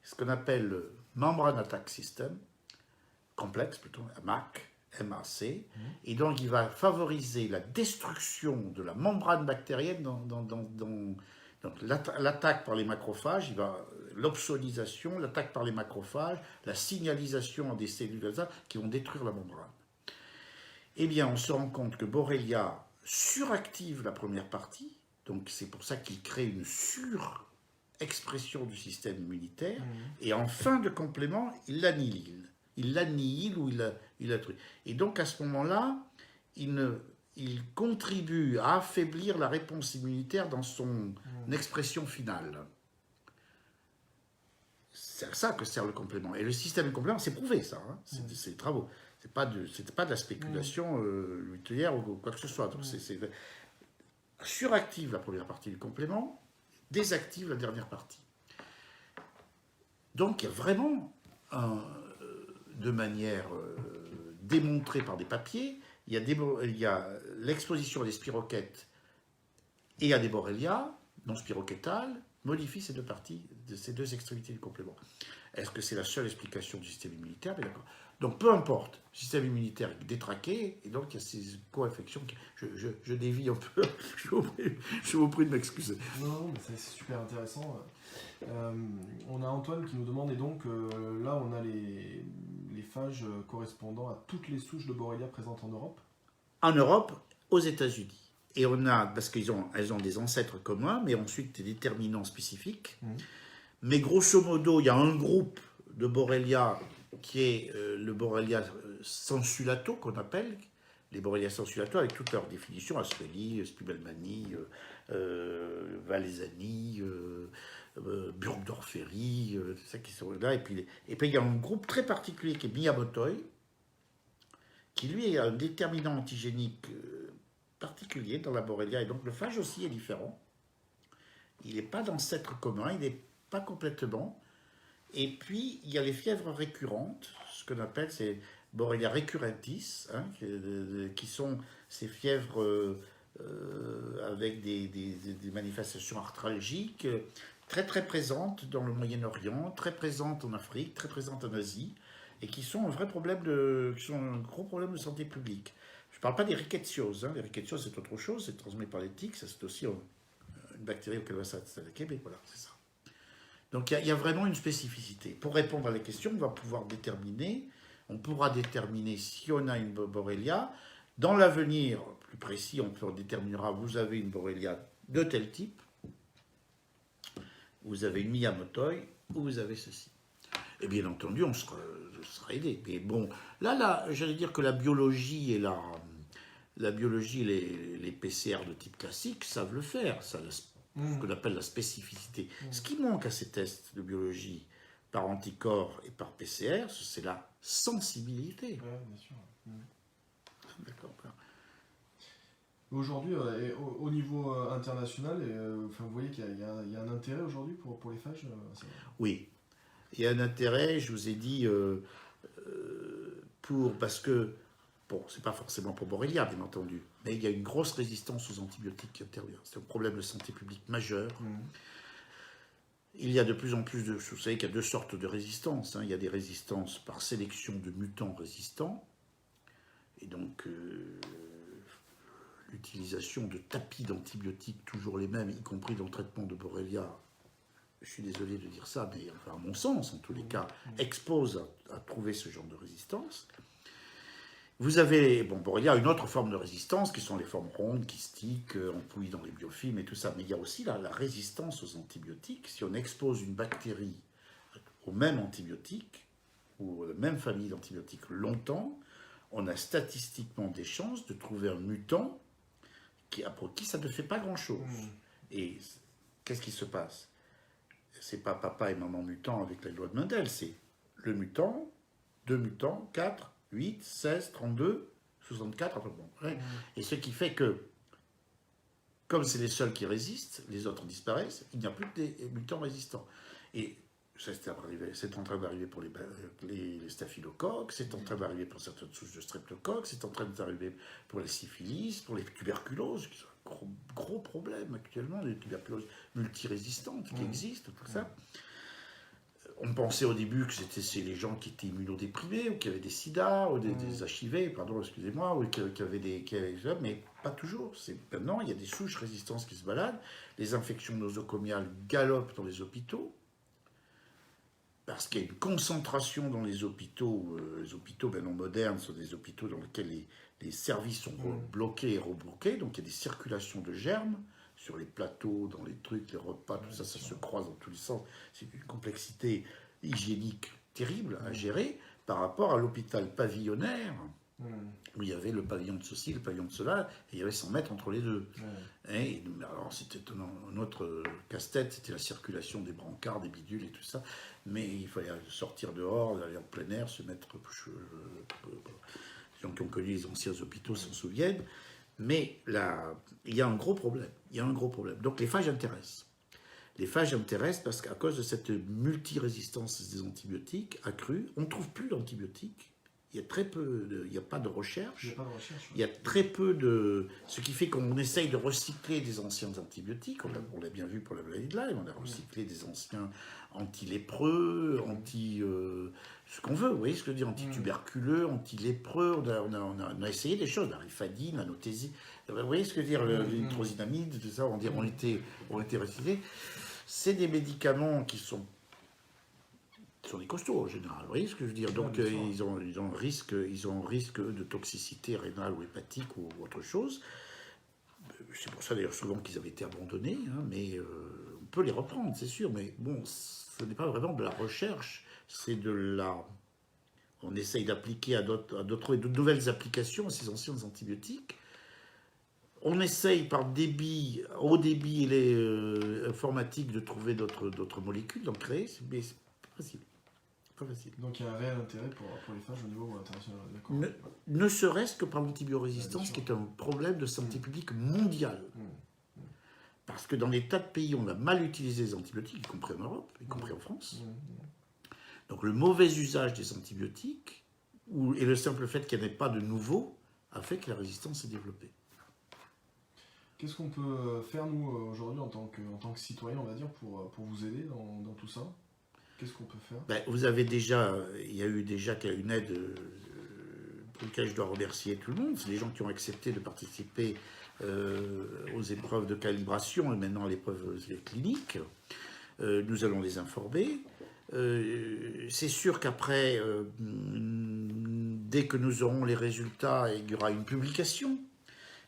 ce qu'on appelle le Membrane Attack System, complexe plutôt, MAC, et donc il va favoriser la destruction de la membrane bactérienne donc l'attaque par les macrophages, l'obsolisation, l'attaque par les macrophages, la signalisation à des cellules qui vont détruire la membrane. Eh bien, on se rend compte que Borrelia suractive la première partie, donc c'est pour ça qu'il crée une surexpression du système immunitaire, et en fin de complément, il l'annihile. Il l'annihile ou il la détruit. Et donc à ce moment-là, il contribue à affaiblir la réponse immunitaire dans son expression finale. C'est à ça que sert le complément. Et le système complément, c'est prouvé ça, hein. C'est des travaux. C'est pas de la spéculation luthelière ou quoi que ce soit. Donc suractive la première partie du complément, désactive la dernière partie. Donc il y a vraiment, de manière démontrée par des papiers, il y a l'exposition à des spiroquettes et à des borrelia non spiroquettales modifie ces deux parties, ces deux extrémités du complément. Est-ce que c'est la seule explication du système immunitaire? Mais d'accord. Donc peu importe, système immunitaire détraqué, et donc il y a ces co-infections. Je dévie un peu, je vous prie de m'excuser. Non, mais c'est super intéressant. On a Antoine qui nous demande, et donc là on a les phages correspondant à toutes les souches de Borrelia présentes en Europe. En Europe, aux États-Unis. Et on a, parce qu'elles ont des ancêtres communs, mais ensuite des déterminants spécifiques. Mais grosso modo, il y a un groupe de Borrelia qui est le Borrelia sensu-lato, qu'on appelle, les Borrelia sensu-lato avec toutes leurs définitions, Aspergillosis, Spibelmani, Valesani, Burgdorferi, c'est ça qui sont là. Et puis il y a un groupe très particulier qui est Miyamotoi, qui lui a un déterminant antigénique particulier dans la Borrelia, et donc le phage aussi est différent. Il n'est pas d'ancêtre commun, il n'est pas complètement. Et puis, il y a les fièvres récurrentes, ce qu'on appelle ces Borrelia recurrentis, hein, qui sont ces fièvres avec des manifestations arthralgiques très très présentes dans le Moyen-Orient, très présentes en Afrique, très présentes en Asie, et qui sont un vrai problème qui sont un gros problème de santé publique. Je ne parle pas des rickettsioses. Hein. Les rickettsioses, c'est autre chose, c'est transmis par les tiques, c'est aussi une bactérie auquel on va s'attaquer, mais voilà, c'est ça. Donc il y a vraiment une spécificité. Pour répondre à la question, on pourra déterminer si on a une Borrelia. Dans l'avenir, plus précis, on déterminera, vous avez une Borrelia de tel type, vous avez une Miyamotoi, ou vous avez ceci. Et bien entendu, on sera aidé. Mais bon, là, j'allais dire que la biologie et les PCR de type classique savent le faire, ça, ce qu'on appelle la spécificité. Ce qui manque à ces tests de biologie par anticorps et par PCR, c'est la sensibilité. Ouais, bien sûr. D'accord. Aujourd'hui, au niveau international, vous voyez qu'il y a un intérêt aujourd'hui pour les phages. Oui, il y a un intérêt, je vous ai dit, parce que, bon, c'est pas forcément pour Borrelia, bien entendu, mais il y a une grosse résistance aux antibiotiques qui intervient. C'est un problème de santé publique majeur. Il y a de plus en plus vous savez qu'il y a deux sortes de résistances. Hein. Il y a des résistances par sélection de mutants résistants, et donc l'utilisation de tapis d'antibiotiques, toujours les mêmes, y compris dans le traitement de Borrelia, je suis désolé de dire ça, mais enfin, à mon sens, en tous les cas, expose à trouver ce genre de résistance. Vous avez, Borrelia a une autre forme de résistance, qui sont les formes rondes, kystiques, empouillées dans les biofilms et tout ça, mais il y a aussi la résistance aux antibiotiques. Si on expose une bactérie au même antibiotique, ou à la même famille d'antibiotiques longtemps, on a statistiquement des chances de trouver un mutant pour qui ça ne fait pas grand-chose. Et qu'est-ce qui se passe? C'est pas papa et maman mutant avec la loi de Mendel, c'est le mutant, 2 mutants, 4, 8, 16, 32, 64, enfin bon. Ouais. Et ce qui fait que, comme c'est les seuls qui résistent, les autres disparaissent, il n'y a plus que des mutants résistants. Et c'est en train d'arriver pour les staphylocoques, c'est en train d'arriver pour certaines souches de streptocoques, c'est en train d'arriver pour les syphilis, pour les tuberculoses, qui sont un gros problème actuellement, les tuberculoses multirésistantes qui existent, tout ça. On pensait au début que c'est les gens qui étaient immunodéprimés, ou qui avaient des sida, ou des HIV, pardon, excusez-moi, ou qui avaient mais pas toujours. Maintenant, il y a des souches résistantes qui se baladent, les infections nosocomiales galopent dans les hôpitaux, parce qu'il y a une concentration dans les hôpitaux maintenant modernes, sont des hôpitaux dans lesquels les services sont bloqués et rebloqués, donc il y a des circulations de germes sur les plateaux, dans les trucs, les repas, tout ça, ça se croise dans tous les sens. C'est une complexité hygiénique terrible à gérer par rapport à l'hôpital pavillonnaire, où il y avait le pavillon de ceci, le pavillon de cela, et il y avait 100 mètres entre les deux. Et alors c'était un autre casse-tête, c'était la circulation des brancards, des bidules et tout ça, mais il fallait sortir dehors, aller en plein air, se mettre... Les gens qui ont connu les anciens hôpitaux s'en souviennent. Mais là, il y a un gros problème. Il y a un gros problème. Donc les phages intéressent. Les phages intéressent parce qu'à cause de cette multirésistance des antibiotiques accrue, on ne trouve plus d'antibiotiques. Il y a très peu, il n'y a pas de recherche. Il n'y a pas de recherche. Il y a très peu de... Ce qui fait qu'on essaye de recycler des anciens antibiotiques. On l'a bien vu pour la maladie de Lyme. On a recyclé des anciens anti-lépreux, ce qu'on veut, vous voyez ce que je veux dire, anti-tuberculeux, anti-lépreux. On a essayé des choses, la rifadine, la notésie. Vous voyez ce que je veux dire, l'nitrosinamide, tout ça, on était recyclés. C'est des médicaments qui sont des costauds en général, vous voyez ce que je veux dire. Donc ils ont un risque de toxicité rénale ou hépatique ou autre chose. C'est pour ça d'ailleurs souvent qu'ils avaient été abandonnés, hein, mais on peut les reprendre, c'est sûr. Mais bon, ce n'est pas vraiment de la recherche, c'est de la... On essaye d'appliquer trouver de nouvelles applications à ces anciens antibiotiques. On essaye par haut débit informatique de trouver d'autres molécules, d'en créer, mais c'est pas facile. Pas facile. Donc il y a un réel intérêt pour les phages au niveau international, d'accord. Ne serait-ce que par l'antibiorésistance, qui est un problème de santé publique mondiale. Parce que dans des tas de pays, on a mal utilisé les antibiotiques, y compris en Europe, y compris en France. Donc le mauvais usage des antibiotiques, et le simple fait qu'il n'y en ait pas de nouveau, a fait que la résistance s'est développée. Qu'est-ce qu'on peut faire, nous, aujourd'hui, en tant que citoyen, on va dire, pour vous aider dans tout ça? Qu'est-ce qu'on peut faire? Vous avez déjà, il y a eu déjà une aide pour laquelle je dois remercier tout le monde. C'est des gens qui ont accepté de participer aux épreuves de calibration et maintenant à l'épreuve clinique. Nous allons les informer. C'est sûr qu'après, dès que nous aurons les résultats, il y aura une publication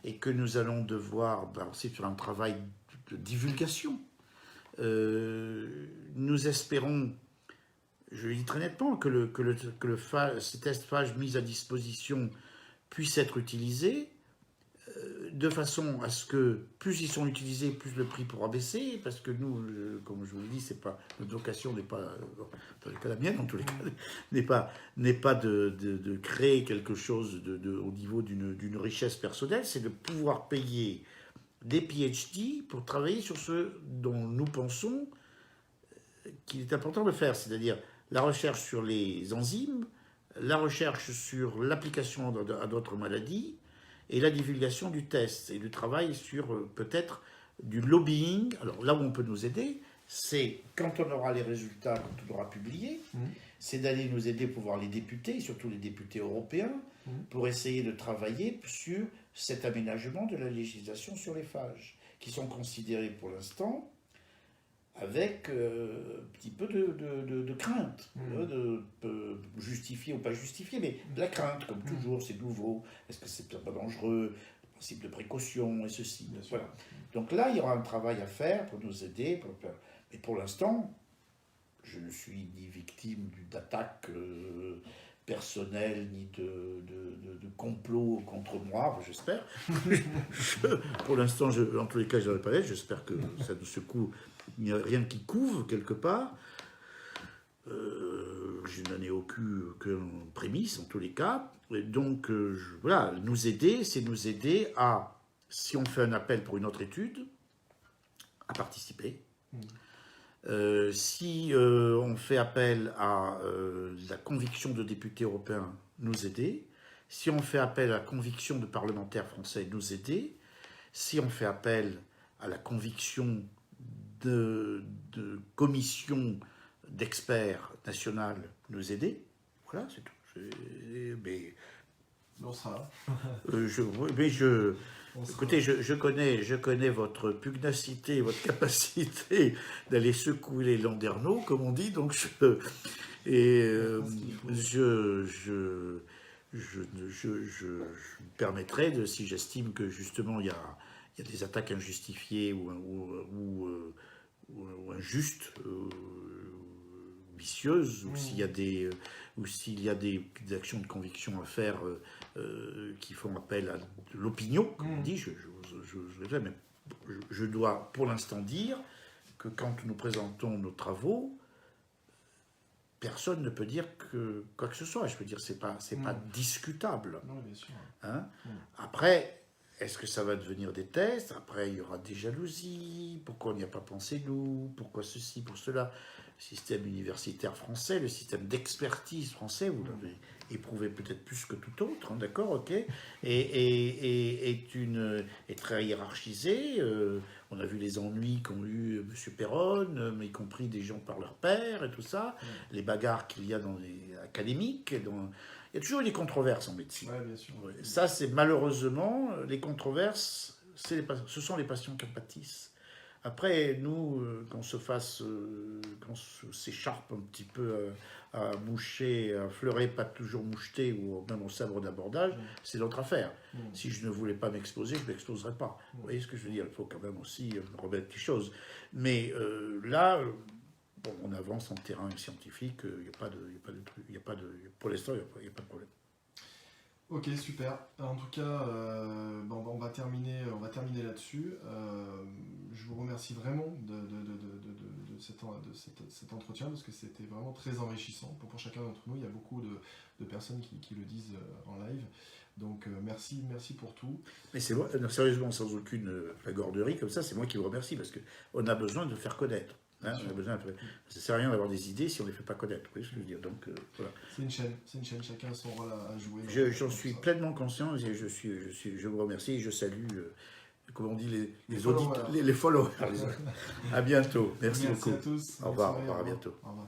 et que nous allons devoir aussi faire un travail de divulgation. Nous espérons, je le dis très nettement, que ces tests phages mis à disposition puissent être utilisés de façon à ce que plus ils sont utilisés, plus le prix pourra baisser, parce que nous, comme je vous l'ai dit, notre vocation n'est pas, dans la mienne en tous les cas, n'est pas de créer quelque chose au niveau d'une richesse personnelle, c'est de pouvoir payer des PhD pour travailler sur ce dont nous pensons qu'il est important de faire, c'est-à-dire la recherche sur les enzymes, la recherche sur l'application à d'autres maladies et la divulgation du test et du travail sur peut-être du lobbying. Alors là où on peut nous aider, c'est quand on aura les résultats, quand on aura publié, c'est d'aller nous aider pour voir les députés, surtout les députés européens, pour essayer de travailler sur cet aménagement de la législation sur les phages, qui sont considérés pour l'instant avec un petit peu de crainte, justifiée ou pas justifiée, mais de la crainte, comme toujours, c'est nouveau, est-ce que c'est pas dangereux, le principe de précaution et ceci. Voilà. Donc là, il y aura un travail à faire pour nous aider, mais pour l'instant, je ne suis ni victime d'attaques personnelles, ni de complot contre moi, enfin, j'espère. Pour l'instant, en tous les cas, je n'aurais pas l'air, j'espère que ça ne secoue. Il n'y a rien qui couve quelque part. Je n'en ai aucune prémisse en tous les cas. Et donc, voilà, nous aider, c'est nous aider à, si on fait un appel pour une autre étude, à participer. Si on fait appel à la conviction de députés européens, nous aider. Si on fait appel à la conviction de parlementaires français, nous aider. Si on fait appel à la conviction de commission d'experts nationales, nous aider. Voilà, c'est tout. Mais on sera là. Écoutez, je connais votre pugnacité, votre capacité d'aller secouer les landerneaux, comme on dit, donc je me permettrai, si j'estime que justement il y a des attaques injustifiées ou injustes, vicieuses, ou s'il y a des actions de conviction à faire qui font appel à l'opinion, comme on dit, je le fais, mais je dois pour l'instant dire que quand nous présentons nos travaux, personne ne peut dire quoi que ce soit. Je veux dire, c'est pas discutable. Non, bien sûr. Hein. Après, est-ce que ça va devenir des tests? Après, il y aura des jalousies. Pourquoi on n'y a pas pensé, nous? Pourquoi ceci, pour cela? Le système universitaire français, le système d'expertise français, vous l'avez éprouvé peut-être plus que tout autre, hein, d'accord, ok, est très hiérarchisé. On a vu les ennuis qu'ont eu M. Perron, mais y compris des gens par leur père et tout ça, les bagarres qu'il y a dans les académiques. Il y a toujours eu des controverses en médecine. Ouais, bien sûr. Ça, c'est malheureusement, les controverses, ce sont les patients qui en pâtissent. Après, nous, qu'on s'écharpe un petit peu à moucher, à fleurer, pas toujours moucheté, ou même au sabre d'abordage, c'est notre affaire. Si je ne voulais pas m'exposer, je ne m'exposerais pas. Vous voyez ce que je veux dire? Il faut quand même aussi remettre les choses. Mais là, bon, on avance en terrain scientifique, il n'y a pas de truc, pour l'instant, il n'y a pas de problème. Ok, super. En tout cas, on va terminer là-dessus. Je vous remercie vraiment de cet entretien parce que c'était vraiment très enrichissant pour chacun d'entre nous. Il y a beaucoup de personnes qui le disent en live. Donc merci pour tout. Mais c'est moi, sérieusement, sans aucune flagornerie comme ça, c'est moi qui vous remercie parce qu'on a besoin de faire connaître. Hein, on a besoin ça ne sert à rien d'avoir des idées si on ne les fait pas connaître. Vous voyez ce que je veux dire? Donc, voilà. C'est une chaîne, chacun a son rôle à jouer. J'en suis pleinement conscient et je vous remercie et je salue, comme on dit, les followers. À bientôt. Merci beaucoup. À tous. Au revoir, à bientôt. Au revoir.